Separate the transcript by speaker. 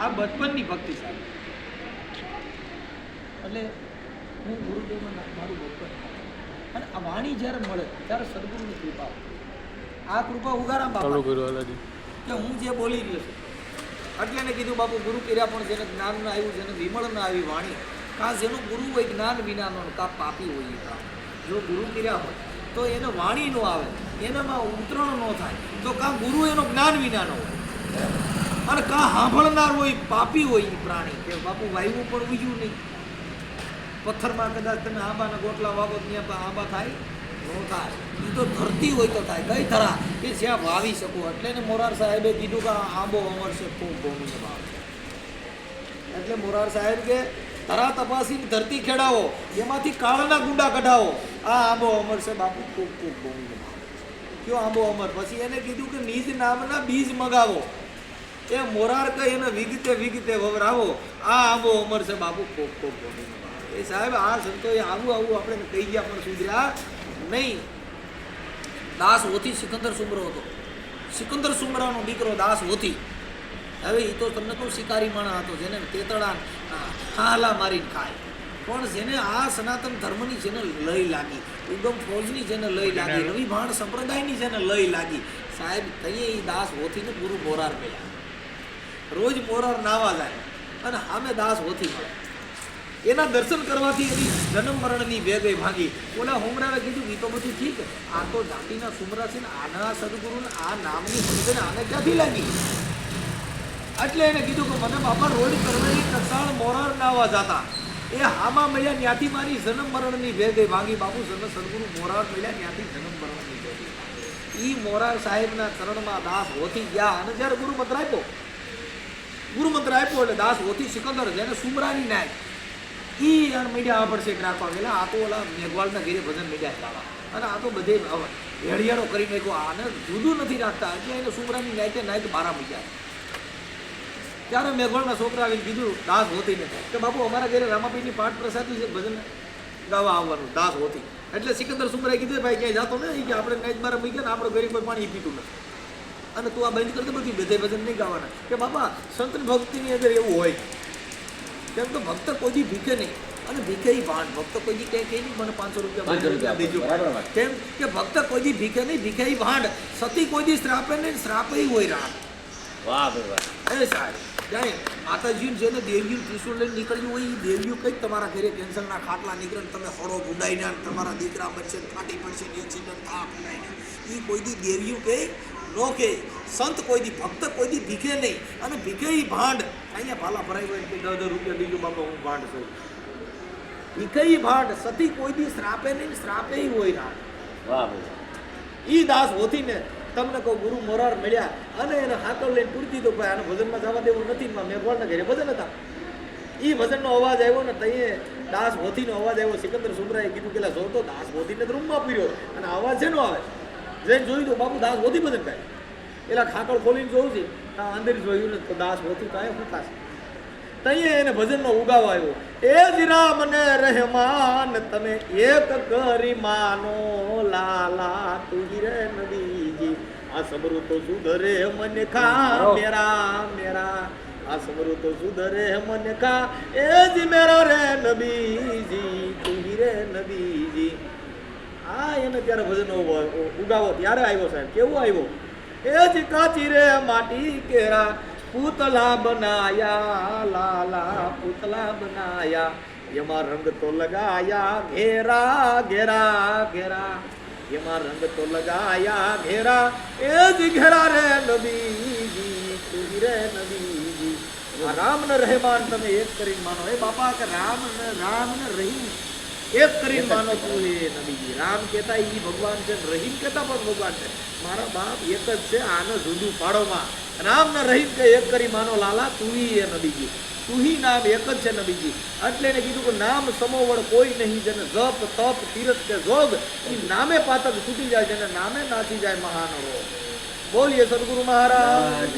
Speaker 1: આ બચપનની ભક્તિ સાહેબ. એટલે હું ગુરુદેવમાં મારું બચપન અને આ વાણી જ્યારે મળે ત્યારે સદગુરુની કૃપા. આ કૃપા ઉગારામ બાપા કે હું જે બોલી રહ્યો છું એટલે એને કીધું બાપુ ગુરુ કર્યા પણ જેને જ્ઞાન ના આવ્યું, જેને વિમળ ના આવી વાણી, કા જેનું ગુરુ હોય જ્ઞાન વિનાનો, કા પાપી હોય કા જો ગુરુ કર્યા હોય તો એને વાણી નો આવે, એનામાં ઉતરણ ન થાય, તો કા ગુરુ એનો જ્ઞાન વિનાનો હોય અને કા સાંભળનાર હોય પાપી હોય એ પ્રાણી કે બાપુ વાયવું પણ ઉજ્યું નહીં. પથ્થરમાં કદાચ તમે આંબાના ગોટલા વાવો ત્યાં આંબા થાય ન થાય, એ તો ધરતી હોય તો થાય. કઈ ધરા કે જ્યાં વાવી શકો. એટલે ને મોરાર સાહેબે કીધું કે આંબો અમરશે ખૂબ ભૂમિને ભાવ છે. એટલે મોરાર સાહેબ કે ધરા તપાસીને ધરતી ખેડાવો, એમાંથી કાળના ગુંડા કઢાવો, આ આંબો અમરશે બાપુ ખૂબ ખૂબ ભૂમિને ભાવ. કયો આંબો અમર? પછી એને કીધું કે નિજ નામના બીજ મગાવો, એ મોરાર કઈ એને વિગતે વિગતે વવરાવો, આ આંબો અમરશે બાપુ ખૂબ ખૂબ ભૂમિને ભાવ. એ સાહેબ આ સંતોએ આવું આવું આપણે કહી ગયા પણ સુધર્યા નહીં. દાસ હોથી સિકંદર સુમરો હતો. સિકંદર સુમરાનો દીકરો દાસ હોથી. હવે એ તો તમને કહું શિકારી માણસ હતો, જેને તેતડા હાલા મારીને ખાય. પણ જેને આ સનાતન ધર્મની જેને લય લાગી, ઉગમ ફૌજની જેને લય લાગી, રવિ ભાણ સંપ્રદાયની જેને લય લાગી, સાહેબ તઈએ એ દાસ હોથીને ગુરુ મોરાર મળ્યા. રોજ મોરાર નાવા જાય અને સામે દાસ હોથી મળે. એના દર્શન કરવાથી એની જન્મ મરણની વેગઈ ભાગી. ઓલા હુમરાએ કીધું એ તો બધું ઠીક, આ તો જાતિના સુમરા છે ને આના સદગુરુને આ નામની સમજણ આને ક્યાંથી લાગી? એટલે એને કીધું કે મને બાપા રોજ કરવેલી ટકસાળ મોરાર નાવા જાતા, એ હામા મળ્યા ત્યાંથી મારી જન્મ મરણની વેગઈ ભાગી. બાપુ સદગુરુ મોરાર મળ્યા ત્યાંથી જન્મ મરણની વેગઈ ભાગી. એ મોરાર સાહેબના ચરણમાં દાસ હોથી ગયા અને જ્યારે ગુરુ મંત્ર આપ્યો એટલે દાસ હોથી સિકંદર જેને સુમરાની નાય ઈ મીડિયા પડશે રાખવા ગયેલા. આ તો ઓલા મેઘવાળના ઘેરે ભજન મીડિયા લાવવા અને આ તો બધે હેડિયાળો કરી નાખ્યો. આને જુદું નથી રાખતા એટલે એને સુમરાની નાઈટ બારા મૂક્યા. ત્યારે મેઘવાળના છોકરા આવીને કીધું દાસ હોતીને કે બાપુ અમારા ઘરે રામાપીરની પાઠ પ્રસાદી છે, ભજન ગાવા આવવાનું દાસ હોતી. એટલે સિકંદર સુમરાએ કીધું ભાઈ ક્યાંય જાતો ને કે આપણે નાઈટ બારા મૂક્યા ને આપણે ઘરે કોઈ પાણી પીતું નથી અને તું આ બંધ કરતો બધી બધે ભજન નહીં ગાવાના. કે બાપા સંત ભક્તિની અંદર એવું હોય કેમ તો ભક્ત કોઈ ભીખે નહીં અને ભીખે ભાંડ. ભક્ત કોઈ કહે નહીં મને 500 રૂપિયા દેજો, કેમ કે ભક્ત કોઈ ભીખે નહીં, ભીખે ભાંડ. સતી કોઈ શ્રાપે નહીં, શ્રાપે હોય રાત. વાહ વાહ. એ સાહેબ જાય માતાજી જેને દેવ્યું ત્રિશુળ લઈને નીકળ્યું હોય એ દેવ્યું કંઈક તમારા ઘરે કેન્સરના ખાટલા નીકળે ને તમે હળો ગુંડાઈને તમારા દીકરા બનશે, ફાટી પડશે, એક્સિડન્ટ થા ગુંડાઈને, એ કોઈ દી દેવ્યું કહે નો કે. સંત કોઈ દી ભક્ત કોઈ દી ભીખે નહીં અને ભીખે ભાંડ. અહીંયા ભાલા ભરાઈ હોય કે 10 રૂપિયા દીજો બાપા હું ભાંડ છું. ભીખે ભાંડ. સતી કોઈ દી શ્રાપે નહીં, શ્રાપે હોય રાત. વાહ. ઈ દાસ હોતી ને તમને કહું ગુરુ મોરાર મળ્યા અને એને હાકલ લઈને પૂરતી તો ભાઈ આને ભજનમાં જવા દેવું નથી. મેઘવાળના ઘરે ભજન હતા, એ ભજનનો અવાજ આવ્યો ને તઈએ દાસ હોથીનો અવાજ આવ્યો. સિકંદર સુમરાએ કીધું કે જો તો દાસ હોથીને રૂમમાં પીર્યો અને અવાજ શેનો આવે? જઈને જોયું તો બાપુ દાસ હોથી ભજન થાય. એલા ખાકળ ખોલીને જોયું છે અંદર જોયું ને તો દાસ હોથી કાંઈ શું થશે? તઈએ એને ભજનનો ઉગાવ આવ્યો. એ જ રામ ને રહેમાન તમે એક કરી માનો લાલા તું હિરે નદીજી આ સમરું તો સુધરે મને ખા મેરા મેરા આ સમરું તો સુધરે મને ખા એ જ મેરા રે નબીજી તું હિરે નબીજી. આ એને ત્યારે ભજનનો ઉગાવો ત્યારે આવ્યો સાહેબ. કેવો આવ્યો? એ જ કાચી રે માટી કેરા પૂતલા બનાયા લાલા પૂતલા બનાયા એમાં રંગ તો લગાયા ઘેરા ઘેરા ઘેરા એમાં રંગ તો લગાયા ઘેરા એ જ ઘેરા રે નબીજી તું રે નબીજી. રામ ને રહેમાન તમે એક કરીને માનો. એ બાપા કે રામ ને રહીમ એક કરીને માનો તું એ નબીજી. રામ કહેતા એ ભગવાન છે, રહીમ કહેતા પણ ભગવાન છે. મારા બાપ એક જ છે, આને જુદું પાડોમાં. રામ ને રહીમ કે એક કરી માનો લાલા તું એ નબીજી. તું નામ એક જ છે નબીજી. એટલે એને કીધું કે નામ સમોવડ કોઈ નહીં, જેને જપ તપ તીરથ કે જોગ એ નામે પાતક છૂટી જાય, જેને નામે નાચી જાય મહાન રોગ. બોલીએ સદગુરુ મહારાજ.